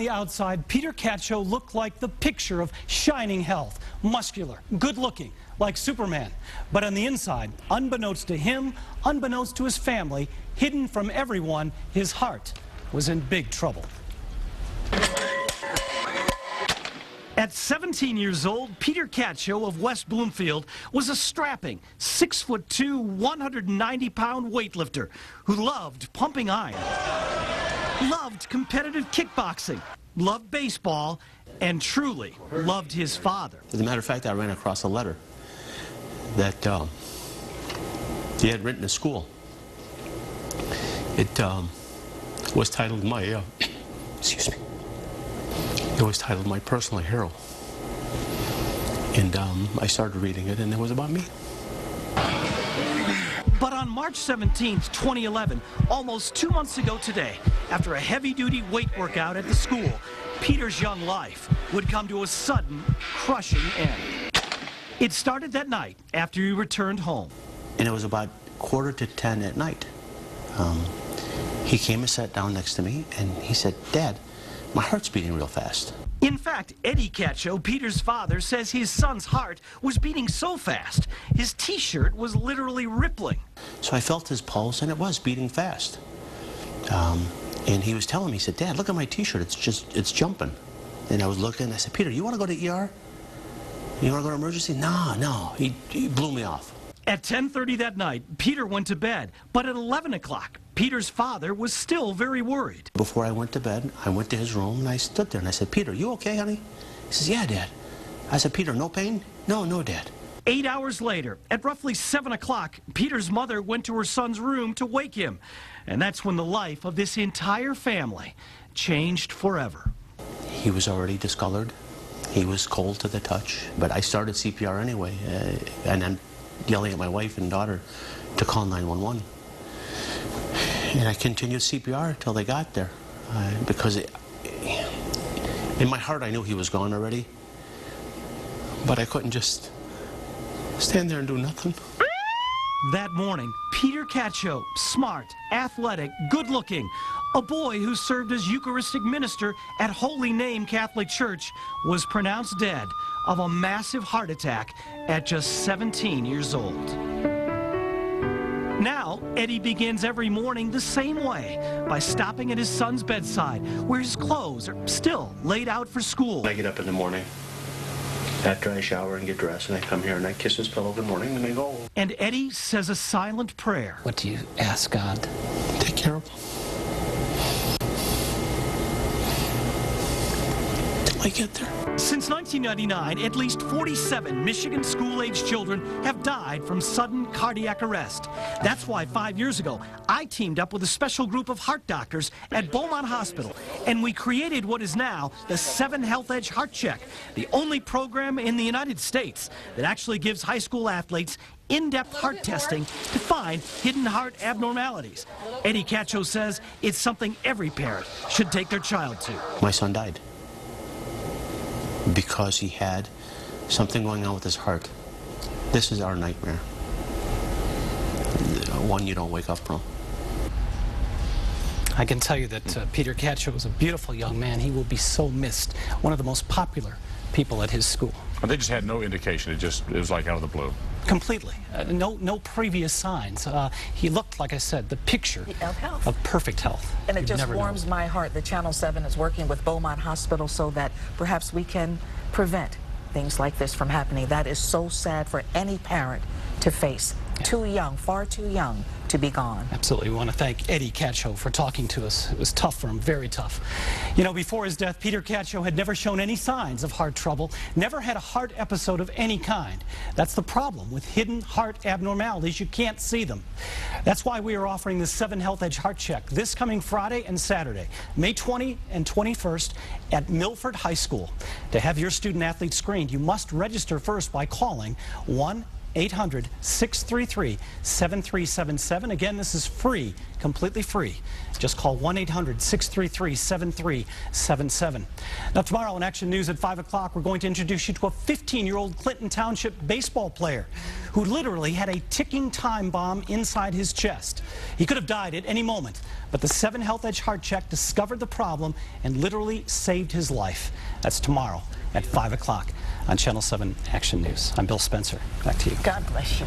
the outside, Peter Cacho looked like the picture of shining health, muscular, good-looking, like Superman. But on the inside, unbeknownst to him, unbeknownst to his family, hidden from everyone, his heart was in big trouble. At 17 years old, Peter Cacho of West Bloomfield was a strapping 6'2", 190-pound weightlifter who loved pumping iron, loved competitive kickboxing, loved baseball, and truly loved his father. As a matter of fact, I ran across a letter that he had written to school. It was titled excuse me. It was titled My Personal Hero. And I started reading it, and it was about me. But on March 17th, 2011, almost 2 months ago today, after a heavy-duty weight workout at the school, Peter's young life would come to a sudden, crushing end. It started that night after he returned home. And it was about 9:45 at night. He came and sat down next to me, and he said, "Dad, my heart's beating real fast." In fact, Eddie Cacho, Peter's father, says his son's heart was beating so fast, his T-shirt was literally rippling. So I felt his pulse, and it was beating fast. And he was telling me, he said, "Dad, look at my T-shirt, it's jumping." And I was looking, I said, "Peter, you want to go to ER? You want to go to emergency?" No. He blew me off. At 10:30 that night, Peter went to bed, but at 11 o'clock, Peter's father was still very worried. Before I went to bed, I went to his room, and I stood there, and I said, "Peter, you okay, honey?" He says, "Yeah, Dad." I said, "Peter, no pain?" No, Dad." 8 hours later, at roughly 7 o'clock, Peter's mother went to her son's room to wake him. And that's when the life of this entire family changed forever. He was already discolored. He was cold to the touch. But I started CPR anyway, and I'm yelling at my wife and daughter to call 911. And I continued CPR until they got there, because in my heart I knew he was gone already, but I couldn't just stand there and do nothing. That morning, Peter Cacho, smart, athletic, good-looking, a boy who served as Eucharistic minister at Holy Name Catholic Church, was pronounced dead of a massive heart attack at just 17 years old. Now, Eddie begins every morning the same way, by stopping at his son's bedside, where his clothes are still laid out for school. I get up in the morning, after I shower and get dressed, and I come here and I kiss his pillow good morning, and I go. And Eddie says a silent prayer. What do you ask God? Take care of him. Till I get there. Since 1999, at least 47 Michigan school-age children have died from sudden cardiac arrest. That's why 5 years ago, I teamed up with a special group of heart doctors at Beaumont Hospital, and we created what is now the 7 Health Edge Heart Check, the only program in the United States that actually gives high school athletes in-depth heart testing to find hidden heart abnormalities. Eddie Cacho says it's something every parent should take their child to. My son died because he had something going on with his heart. This is our nightmare. One you don't wake up from. I can tell you that Peter Cacho was a beautiful young man. He will be so missed. One of the most popular people at his school. Well, they just had no indication. It was like out of the blue. Completely. No previous signs. He looked, like I said, the picture of health. Of perfect health. And it just warms my heart that Channel 7 is working with Beaumont Hospital so that perhaps we can prevent things like this from happening. That is so sad for any parent to face. Yeah. Too young, far too young to be gone. Absolutely. We want to thank Eddie Cacho for talking to us. It was tough for him, very tough. You know, before his death, Peter Cacho had never shown any signs of heart trouble, never had a heart episode of any kind. That's the problem with hidden heart abnormalities. You can't see them. That's why we are offering the 7 Health Edge Heart Check this coming Friday and Saturday, May 20 and 21st at Milford High School. To have your student athlete screened, you must register first by calling 1-800-633-7377. Again, this is free, completely free. Just call 1-800-633-7377. Now, tomorrow in Action News at 5 o'clock, we're going to introduce you to a 15-year-old Clinton Township baseball player who literally had a ticking time bomb inside his chest. He could have died at any moment, but the 7 Health Edge heart check discovered the problem and literally saved his life. That's tomorrow at 5 o'clock on Channel 7 Action News. I'm Bill Spencer. Back to you. God bless you.